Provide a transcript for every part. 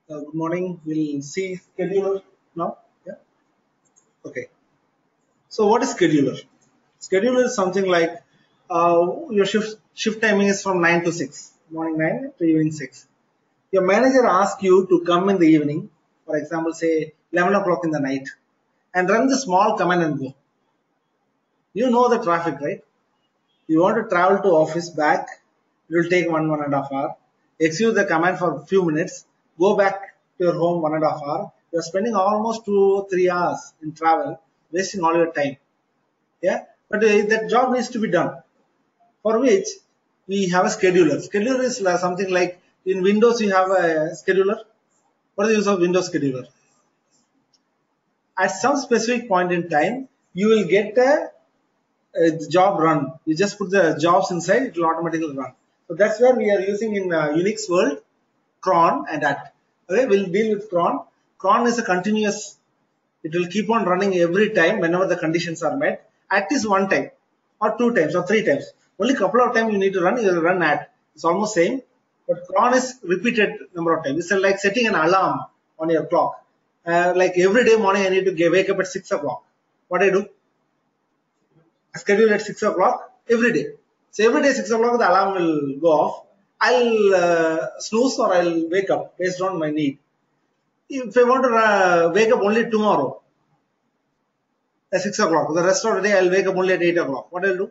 Good morning. We'll see scheduler now. Yeah. Okay. So what is scheduler? Scheduler is something like your shift timing is from 9 to 6, morning 9 to evening 6. Your manager asks you to come in the evening, for example, say 11 o'clock in the night, and run the small command and go. You know the traffic, right? You want to travel to office back, it will take 1.5 hour. Execute the command for a few minutes, go back to your home 1.5 hour. You're spending almost 2 or 3 hours in travel, wasting all your time. Yeah, but that job needs to be done. For which we have a scheduler. Scheduler is something like in Windows you have a scheduler. What is the use of Windows scheduler? At some specific point in time, you will get a job run. You just put the jobs inside, it will automatically run. So that's where we are using in Unix world cron and at. Okay, we'll deal with cron. Cron is a continuous. It will keep on running every time whenever the conditions are met. At is one time, or two times, or three times. Only couple of times you need to run. You will run at. It's almost same, but cron is repeated number of times. It's like setting an alarm on your clock. Like every day morning, I need to wake up at 6 o'clock. What I do? Schedule at 6 o'clock every day. So every day 6 o'clock the alarm will go off. I'll snooze or I'll wake up based on my need. If I want to wake up only tomorrow at 6 o'clock, the rest of the day I'll wake up only at 8 o'clock. What I'll do?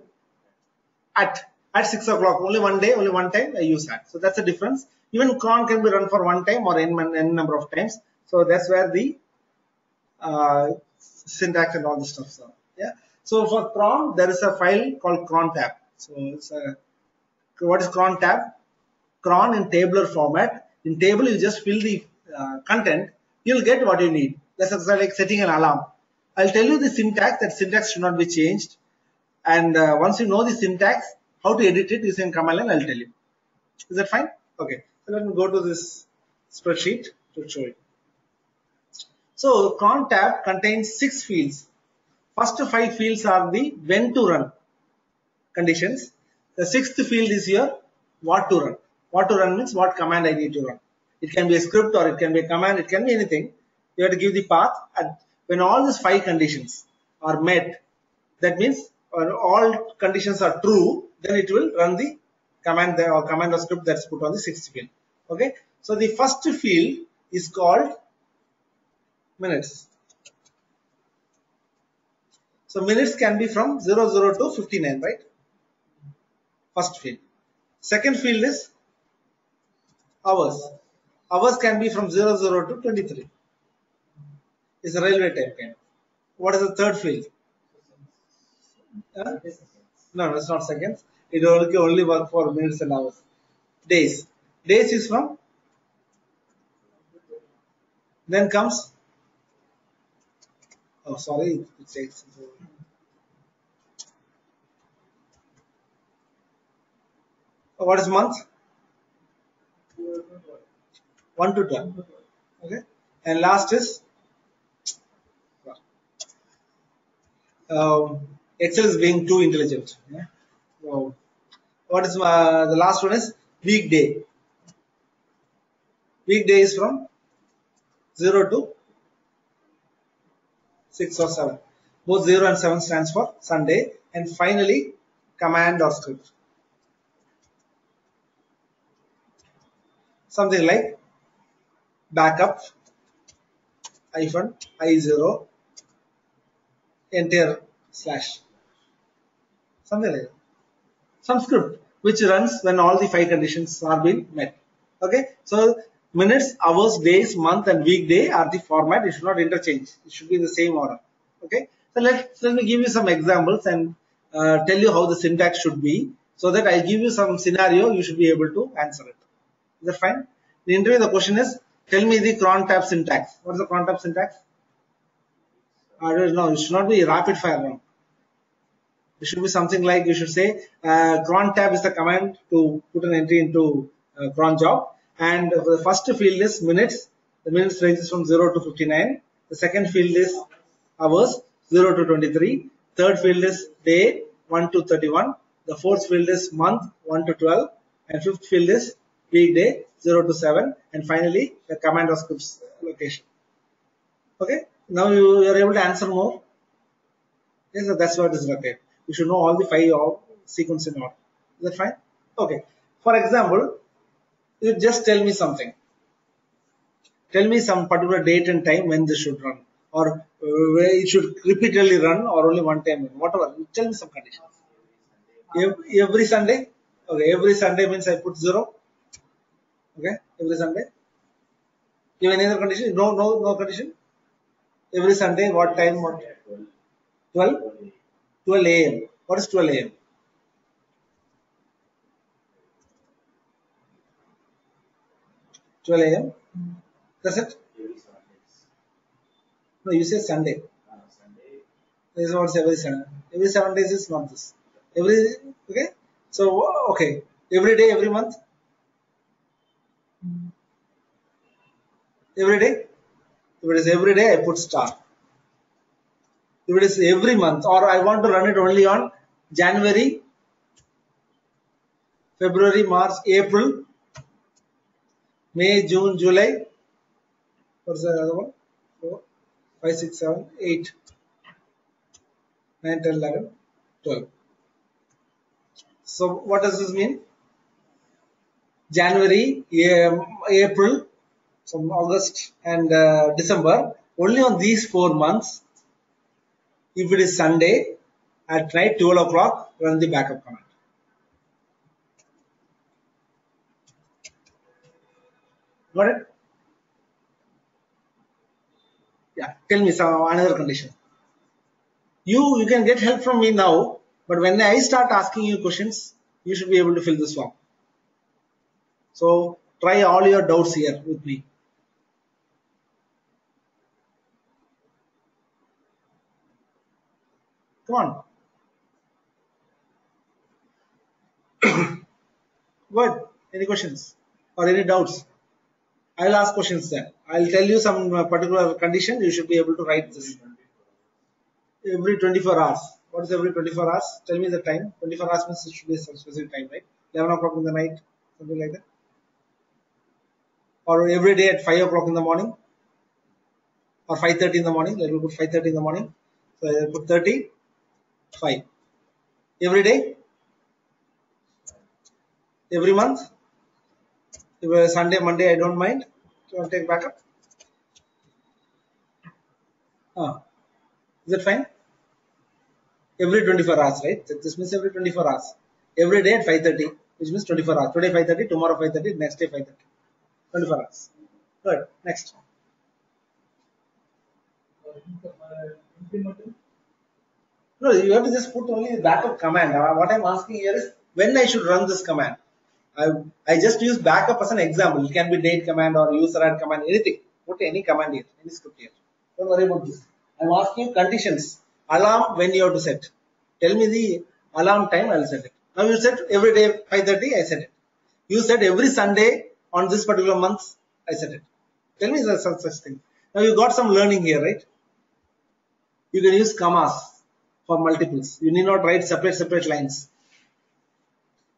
At 6 o'clock, only one day, only one time I use that. So that's the difference. Even cron can be run for one time or n number of times. So that's where the syntax and all the stuff are. Yeah. So for cron, there is a file called cron tab. So it's a, what is cron tab? Cron in tabular format. In table, you just fill the content. You'll get what you need. That's like setting an alarm. I'll tell you the syntax. That syntax should not be changed. And once you know the syntax, how to edit it using command line, I'll tell you. Is that fine? Okay. So let me go to this spreadsheet to show you. So cron tab contains 6 fields. First 5 fields are the when to run conditions. The 6th field is here what to run. What to run means what command I need to run. It can be a script or it can be a command, it can be anything. You have to give the path, and when all these 5 conditions are met, that means when all conditions are true, then it will run the command or command or script that's put on the 6th field. Okay. So the first field is called minutes. So minutes can be from 00 to 59, right? First field. Second field is hours. Hours can be from 00 to 23. It's a railway time kind. What is the third field? No, it's not seconds. It only work for minutes and hours. Days. Days is from. Then comes. Oh, sorry. It takes. What is month? 1 to 12. Okay. And last is. Excel is being too intelligent. Yeah. So, what is the last one is weekday. Weekday is from 0 to 6 or 7. Both 0 and 7 stands for Sunday. And finally, command or script. Something like backup -i0 enter slash. Something like that. Some script which runs when all the 5 conditions are being met. Okay. So minutes, hours, days, month, and weekday are the format. It should not interchange. It should be in the same order. Okay. So let me give you some examples and tell you how the syntax should be, so that I give you some scenario. You should be able to answer it. Is that fine? The interview, the question is, tell me the cron tab syntax. What is the cron tab syntax? No, it should not be rapid fire round. It should be something like, you should say cron tab is the command to put an entry into cron job, and the first field is minutes. The minutes ranges from 0 to 59. The second field is hours, 0 to 23. Third field is day, 1 to 31. The fourth field is month, 1 to 12. And fifth field is weekday, 0 to 7, and finally the command or script's location. Okay, now you are able to answer more. Yes, that's what is required. You should know all the 5 sequence in order. Is that fine? Okay. For example, you just tell me something. Tell me some particular date and time when this should run, or it should repeatedly run, or only one time, whatever. Tell me some conditions. Every Sunday. Okay, every Sunday means I put 0. Okay, every Sunday. Give any other condition? No condition. Every Sunday, what time? What? 12? 12 a.m. What is 12 a.m.? 12 a.m. That's it? No, you say Sunday. This is what's every Sunday. Every 7 days is not this. Okay. So okay. Every day, every month. Every day. If it is every day, I put star. If it is every month, or I want to run it only on January, February, March, April, May, June, July. What's the other one? 4, 5, 6, 7, 8, 9, 10, 11, 12. So what does this mean? January, April, from August and December. Only on these 4 months, if it is Sunday, at night 12 o'clock, run the backup command. Got it? Yeah. Tell me some another condition. You can get help from me now, but when I start asking you questions, you should be able to fill this form. So try all your doubts here with me. Come on. Good. Any questions or any doubts? I'll ask questions then. I'll tell you some particular condition. You should be able to write this. Every 24 hours. What is every 24 hours? Tell me the time. 24 hours means it should be some specific time, right? 11 o'clock in the night, something like that. Or every day at 5 o'clock in the morning. Or 5:30 in the morning. Let me put 5:30 in the morning. So I put 30, 5. Every day. Every month. If it is Sunday, Monday, I don't mind. You want to take backup? Is that fine? Every 24 hours, right? This means every 24 hours. Every day at 5:30, which means 24 hours. Today 5:30, tomorrow 5:30, next day 5:30. 24 hours. Good. Next. No, you have to just put only the backup command. What I'm asking here is when I should run this command. I just use backup as an example. It can be date command or user add command, anything. Put any command here, any script here. Don't worry about this. I'm asking you conditions. Alarm when you have to set. Tell me the alarm time, I'll set it. Now you said every day 5:30, I set it. You said every Sunday on this particular month, I set it. Tell me such thing. Now you got some learning here, right? You can use commas for multiples. You need not write separate lines.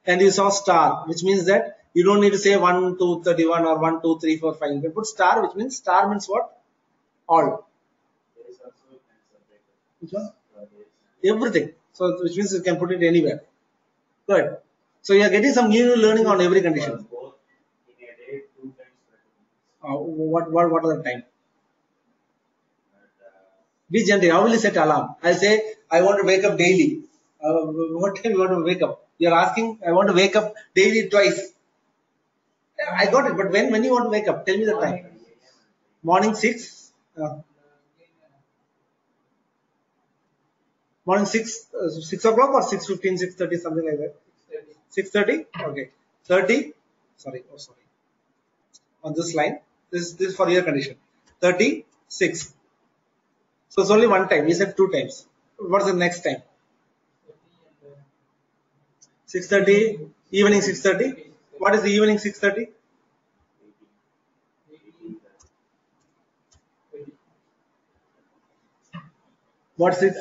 And you saw star, which means that you don't need to say 1, 2, 31 or 1, 2, 3, 4, 5. You can put star, which means star means what? All. Which one? Everything. So which means you can put it anywhere. Good. So you are getting some new learning on every condition. What are the time? Be gentle. How will you set alarm? I'll say I want to wake up daily. What time you want to wake up? You're asking I want to wake up daily twice. I got it, but when you want to wake up? Tell me the time. Morning 6. Morning 6 o'clock or 6:15, 6:30, something like that. 6:30. Okay. 30. Sorry. Oh, sorry. On this line, this is for your condition. 36. So it's only one time. We said 2 times. What's the next time? 6:30. Evening 6:30. What is the evening 6:30? What's it?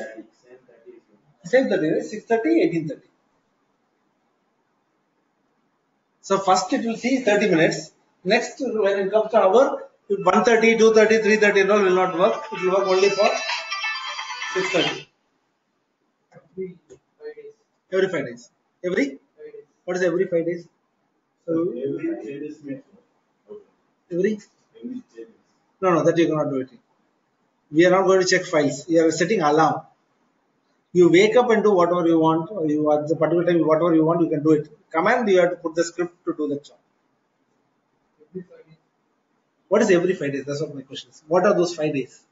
Same 30, right? 6:30, 18:30. So first it will see 30 minutes. Next, when it comes to hour, 1:30, 2:30, 3:30 and all will not work. It will work only for 6:30. Every 5 days. Every? What is every 5 days? So, every? No, that you cannot do it. We are not going to check files. We are setting alarm. You wake up and do whatever you want, or you at the particular time, whatever you want, you can do it. Command, you have to put the script to do the job. What is every 5 days? That's what my question is. What are those 5 days?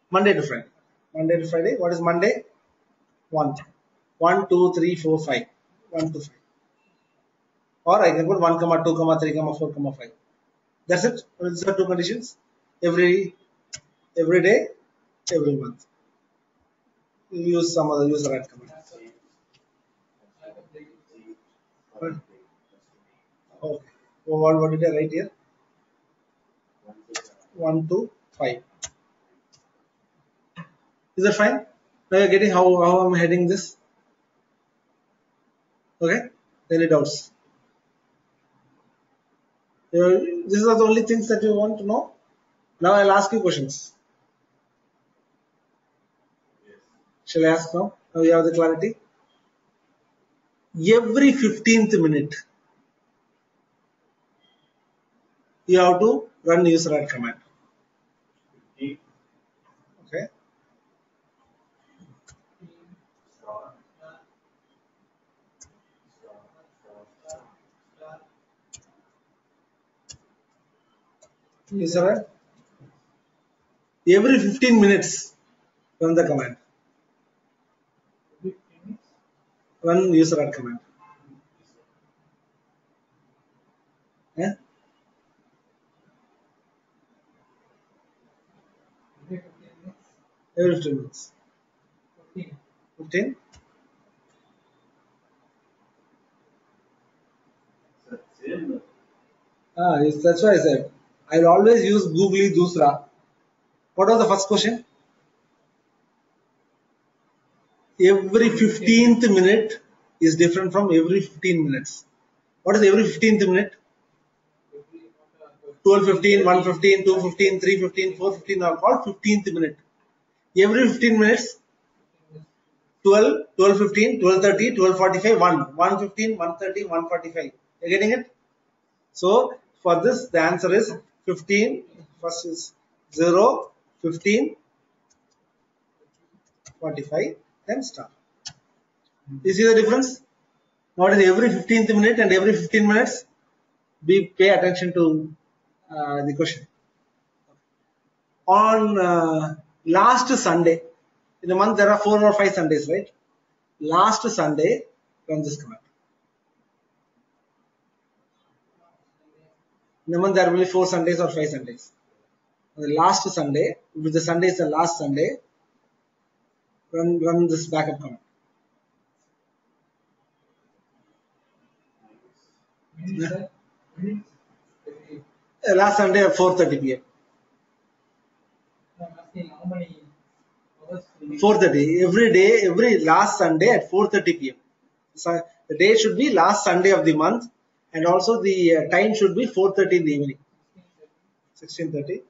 Monday to Friday. Monday to Friday. What is Monday? 1. 1, 2, 3, 4, 5. 1 to 5. Or I can put 1, 2, 3, 4, 5. That's it. These are two conditions. Every day, every month. You use some other user add command. Okay. What did I write here? 1 to 5. Is that fine? Now you're getting how I'm heading this? Okay? Any doubts? These are the only things that you want to know. Now I'll ask you questions. Shall I ask now? Now you have the clarity. Every 15th minute, you have to run user add command. Okay? User add. Every 15 minutes, run the command. Run user add command. Yeah? Every 15 minutes. 15? That's why I said I'll always use Googly Dusra. What was the first question? Every 15th minute is different from every 15 minutes. What is every 15th minute? 12:15, 1:15, 2:15, 3:15, 4:15 are called 15th minute. Every 15 minutes, 12, 12:15, 12:30, 12:45, 1, 1:15, 1:30, 1:45. You're getting it? So for this, the answer is 15. First is 0, 15, 45, then start. You see the difference? What is every 15th minute and every 15 minutes? Pay attention to the question. On last Sunday, in a month there are 4 or 5 Sundays, right? Last Sunday, run this command. In a month there will be 4 Sundays or 5 Sundays. On the last Sunday, if the Sunday is the last Sunday, run this backup command. Yeah. Last Sunday at 4:30 p.m. 4:30 every day, every last Sunday at 4:30 p.m. So the day should be last Sunday of the month, and also the time should be 4:30 in the evening. 16:30.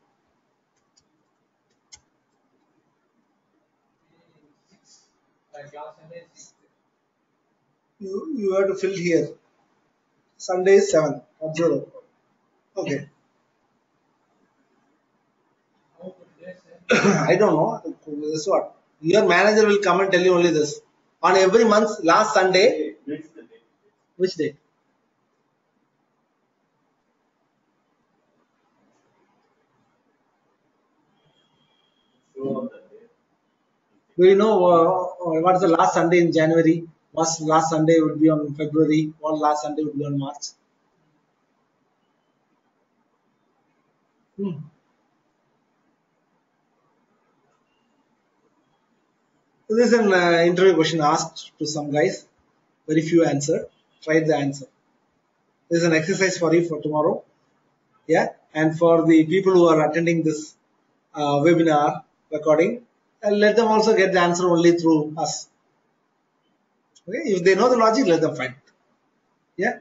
You have to fill here. Sunday is 7 or 0. Okay. I don't know. This is what your manager will come and tell you only this. On every month, last Sunday. Which day? Do you know what's the last Sunday in January? What's last Sunday would be on February? What last Sunday would be on March? So this is an interview question asked to some guys. Very few answered. Try the answer. This is an exercise for you for tomorrow. Yeah. And for the people who are attending this webinar recording, let them also get the answer only through us. Okay. If they know the logic, let them find it. Yeah.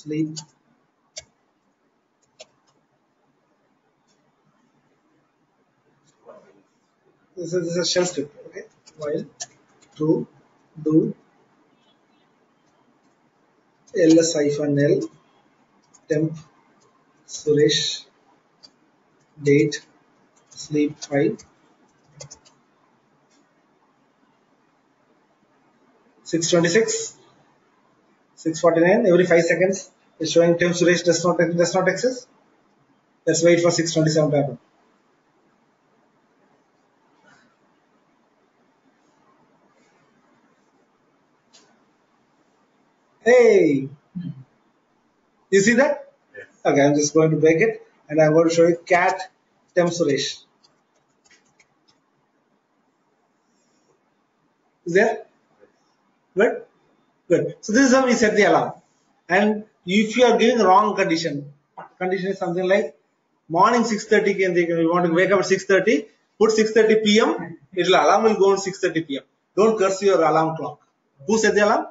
sleep. This is a shell script. Okay, while true do ls-l temp Suresh date sleep 5 6:26 6:49 every 5 seconds is showing temp Suresh does not exist. Let's wait for 6:27 to happen. Hey, you see that? Yes. Okay, I'm just going to break it and I'm going to show you cat temp Suresh. Is there? Good? Good. So this is how we set the alarm. And if you are giving wrong condition is something like morning 6:30 you want to wake up at 6:30, put 6:30 p.m. Alarm will go on 6:30 p.m. Don't curse your alarm clock. Who set the alarm?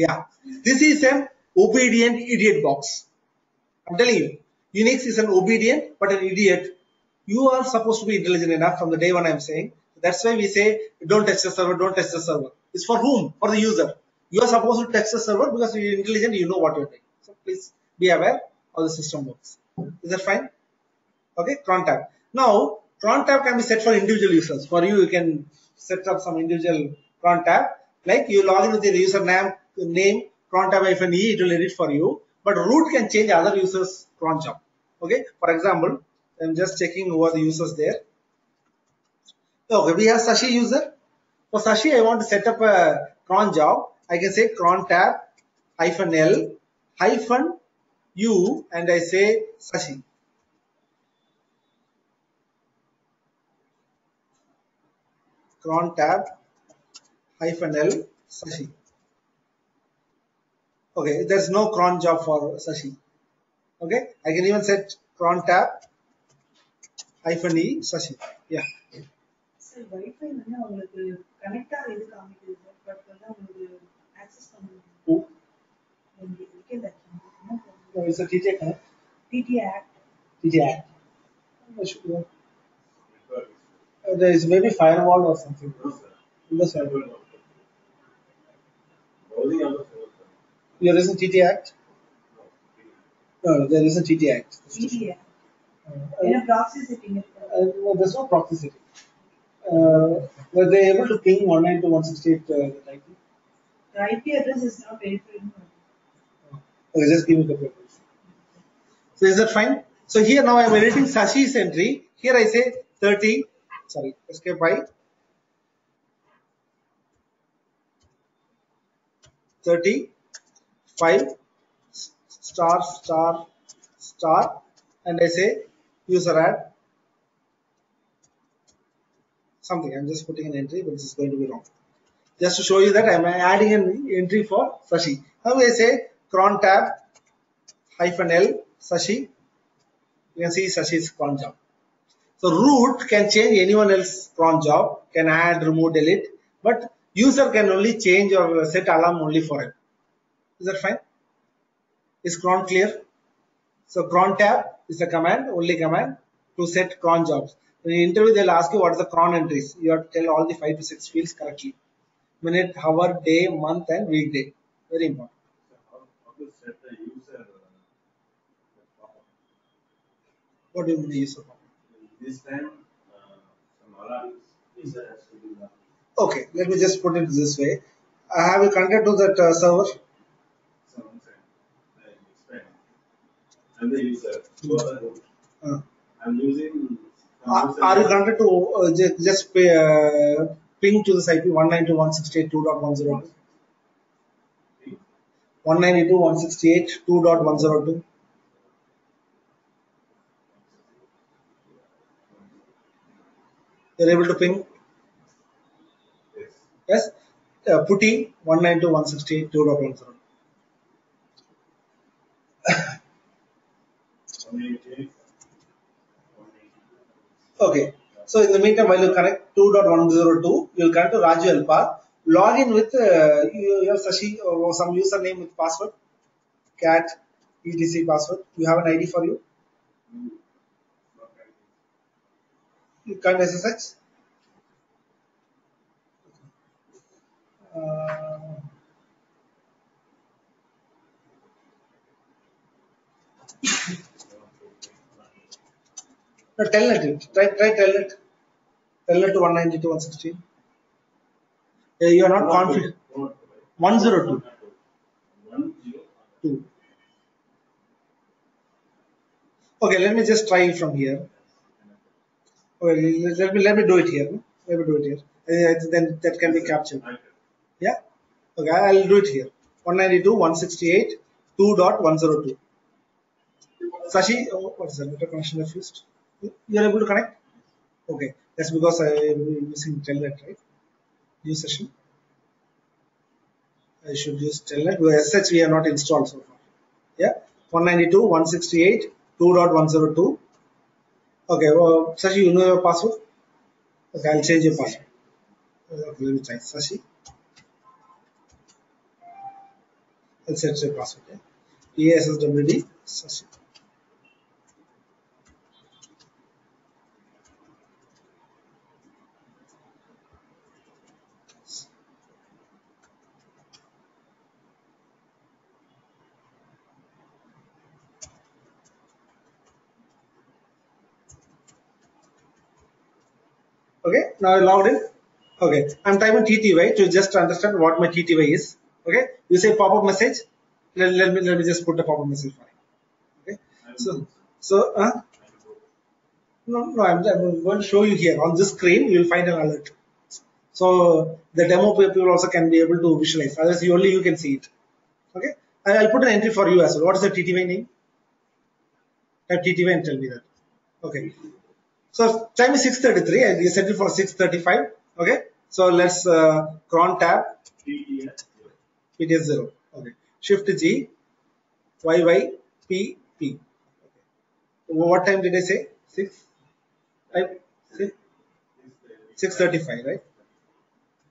Yeah. This is an obedient idiot box. I'm telling you, Unix is an obedient but an idiot. You are supposed to be intelligent enough from the day one I'm saying. That's why we say don't touch the server, don't touch the server. It's for whom? For the user. You are supposed to touch the server because you're intelligent, you know what you're doing. So please be aware how the system works. Is that fine? Okay, cron tab. Now, cron tab can be set for individual users. For you can set up some individual cron tab. Like you log in with your name cron tab -e, it will edit for you. But root can change other users' cron job. Okay, for example, I'm just checking over the users there. Okay, we have Sashi user. For Sashi, I want to set up a cron job. I can say cron tab -l -u and I say Sashi. Cron tab -l Sashi. Okay, there's no cron job for Sashi. Okay, I can even set cron tab -e Sashi. Yeah. Sir, Wi-Fi உங்களுக்கு connect ஆகுது காமிக்குது sir but உங்களுக்கு access பண்ண முடியல. No, it's a TTI connect. TTI Act. TTI Act. There is maybe firewall or something. No, sir. There isn't TTI Act? No, there isn't TTI Act. TTI Act. In a proxy setting. No, there's no proxy setting. Were they able to ping 192.168 IP? The IP address is not verified. Okay, just give me the papers. So is that fine? So here now I am editing Sashi's entry. Here I say 30, sorry, escape by 35 star star star and I say user add something. I'm just putting an entry, but this is going to be wrong. Just to show you that I'm adding an entry for Sashi. Now I say cron tab -l Sashi. You can see Sashi's cron job. So root can change anyone else's cron job, can add, remove, delete, but user can only change or set alarm only for him. Is that fine? Is cron clear? So cron tab is a command, only command to set cron jobs. In the interview, they'll ask you what is the cron entries. You have to tell all the 5 to 6 fields correctly. Minute, hour, day, month, and weekday. Very important. How to set the user? What do you mean the user? This time, some alarms user has to be done. Okay, let me just put it this way. I have you connected to that server. I'm the user. You are the root. I'm using. Are you connected to just ping to this IP 192.168.2.102? 192.168.2.102. You're able to ping? Yes. Yes? Putty 192.168.2.102. Okay. So in the meantime, while you connect 2.102, you'll connect to Raju Alpa. Log in with your Sashi or some username with password. cat etc password. You have an ID for you. You can't SSH. Uh, no, telnet it. Try telnet. Telnet to 192.168. You are not confident. 102. 2. Okay, let me just try from here. Okay, let me do it here. Let me do it here. Then that can be captured. Yeah. Okay, I'll do it here. 192.168.2.102. Sashi, oh, what is that? Network connection refused. You are able to connect? Okay, that's because I am using telnet, right? New session. I should use telnet. As such, we have not installed so far. Yeah, 192.168.2.102. Okay, well, Sashi, you know your password? Okay, I'll change your password. Okay, let me try. Sashi, I'll set your password. Yeah? EASSWD, Sashi. Okay, now I logged in. Okay, I'm typing TTY to just understand what my TTY is. Okay, you say pop-up message. Let me just put the pop-up message for you. Okay, so no, I'm going to show you here on this screen. You will find an alert. So the demo people also can be able to visualize. Otherwise, only you can see it. Okay, I'll put an entry for you as well. What is the TTY name? Type TTY and tell me that. Okay. So time is 6:33. I set it for 6:35. Okay. So let's cron tab PTS 0. Okay. Shift G YY P P. What time did I say? 6:35, right?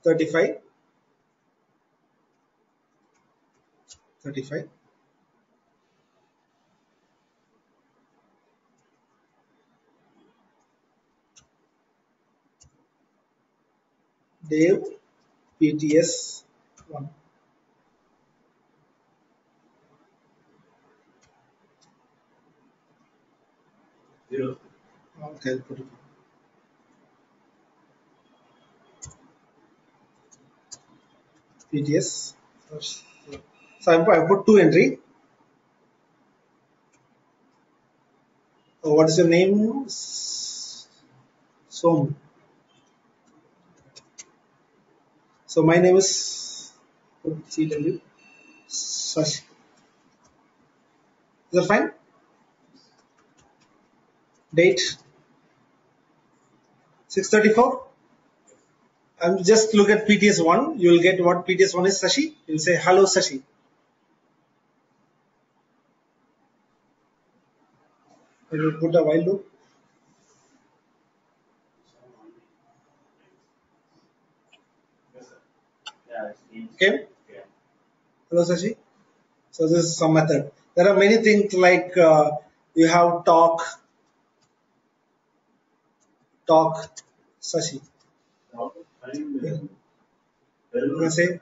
35. 35. Dave PTS 1. Zero. Okay, I'll put it. PTS. So I put 2 entry. What is your name? Som. So my name is CW Sashi. Is that fine? Date 6:34. Just look at PTS 1. You will get what PTS 1 is. Sashi. You will say hello Sashi. I will put a while loop. Okay. Hello Sashi. So this is some method. There are many things like you have talk Sashi. Yeah. You can say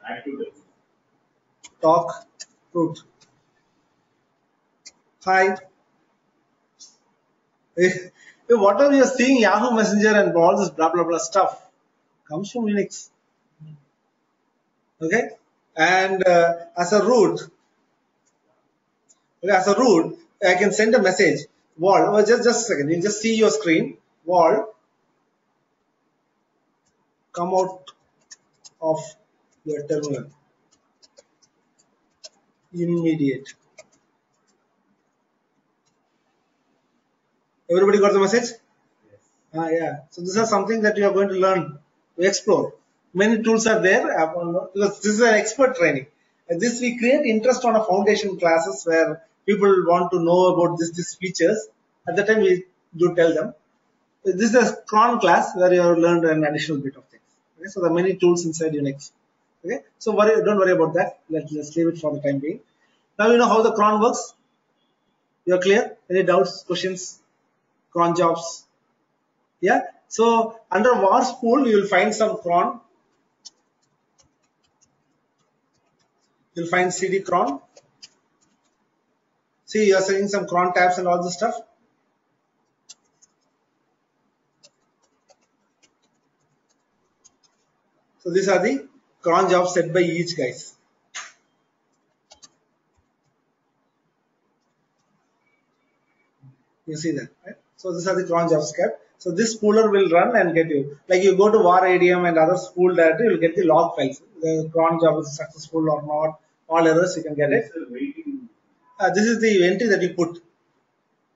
talk root. Hi. Whatever you're seeing Yahoo Messenger and all this blah blah blah stuff comes from Unix. Okay, and as a root, I can send a message. Wall. Oh, just a second. You just see your screen. Wall. Come out of your terminal. Immediate. Everybody got the message? Yeah. So this is something that you are going to learn to explore. Many tools are there because this is an expert training. And this we create interest on a foundation classes where people want to know about these features. At the time we do tell them. This is a cron class where you have learned an additional bit of things. Okay? So there are many tools inside Unix. Okay. So don't worry about that. Let's leave it for the time being. Now you know how the cron works. You're clear? Any doubts, questions? Cron jobs. Yeah. So under var spool, you will find some cron. You'll find cd cron. See, you're seeing some cron tabs and all this stuff. So these are the cron jobs set by each guys. You see that, right? So these are the cron jobs kept. So this spooler will run and get you. Like you go to var ADM and other spool directory, you'll get the log files. The cron job is successful or not. All errors, you can get it. This is the entry that you put.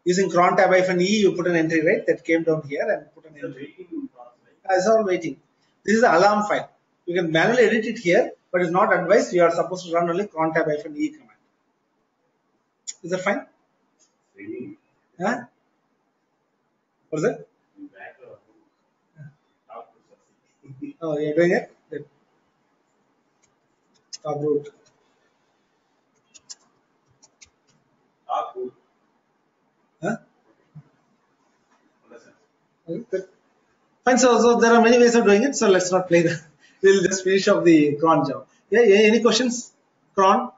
Using cron tab -e, you put an entry, right? That came down here and put an entry. It's all waiting. This is the alarm file. You can manually edit it here, but it's not advised. You are supposed to run only cron tab -e command. Is that fine? Huh? What is it? Oh, you're doing it? Good. Top root. Huh? Good. Fine. So there are many ways of doing it. So let's not play that. We'll just finish up the cron job. Yeah. Any questions? Cron.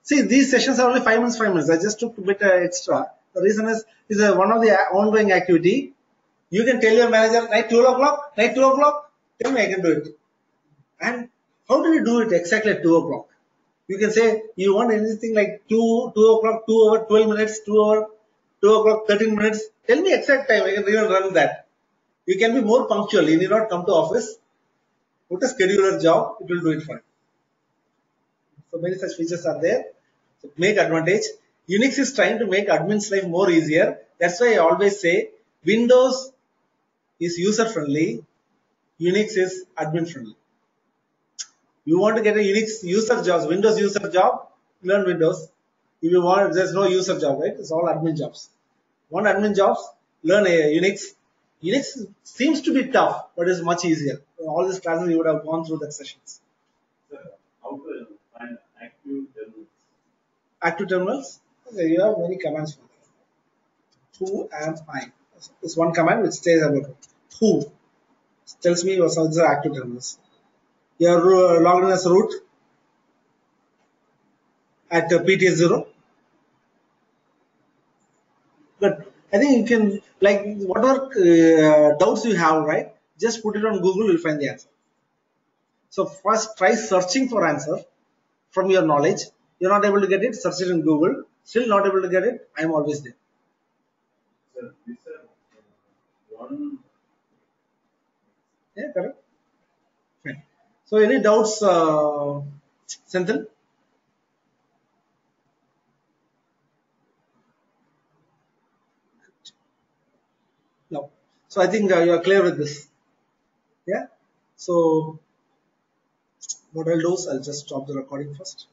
See, these sessions are only 5 minutes. 5 minutes. I just took a bit extra. The reason is one of the ongoing activity. You can tell your manager, night 2 o'clock, night 2 o'clock. Tell me, I can do it. And how do you do it exactly at 2 o'clock? You can say you want anything like 2 o'clock, 2 hour, 12 minutes, 2 hour, 2 o'clock, 13 minutes. Tell me exact time. I can even run that. You can be more punctual. You need not come to office. Put a scheduler job. It will do it for you. So many such features are there. So make advantage. Unix is trying to make admin's life more easier. That's why I always say Windows is user friendly. Unix is admin friendly. You want to get a Unix user job, Windows user job, learn Windows. If you want, there's no user job, right? It's all admin jobs. Want admin jobs? Learn a Unix. Unix seems to be tough, but it's much easier. All these classes you would have gone through that sessions. Sir, how to find active terminals? Active terminals? Okay, you have many commands for that. Who am I? It's one command which says about who. Tells me what's these are active terminals. You are logged in as root at PTS0. But I think you can, like, whatever doubts you have, right? Just put it on Google, you'll find the answer. So first try searching for answer from your knowledge. You're not able to get it, search it in Google. Still not able to get it, I'm always there. Sir, this one. Yeah, correct. Fine. So any doubts, Senthil? No. So I think you are clear with this. Yeah. So what I'll do is I'll just stop the recording first.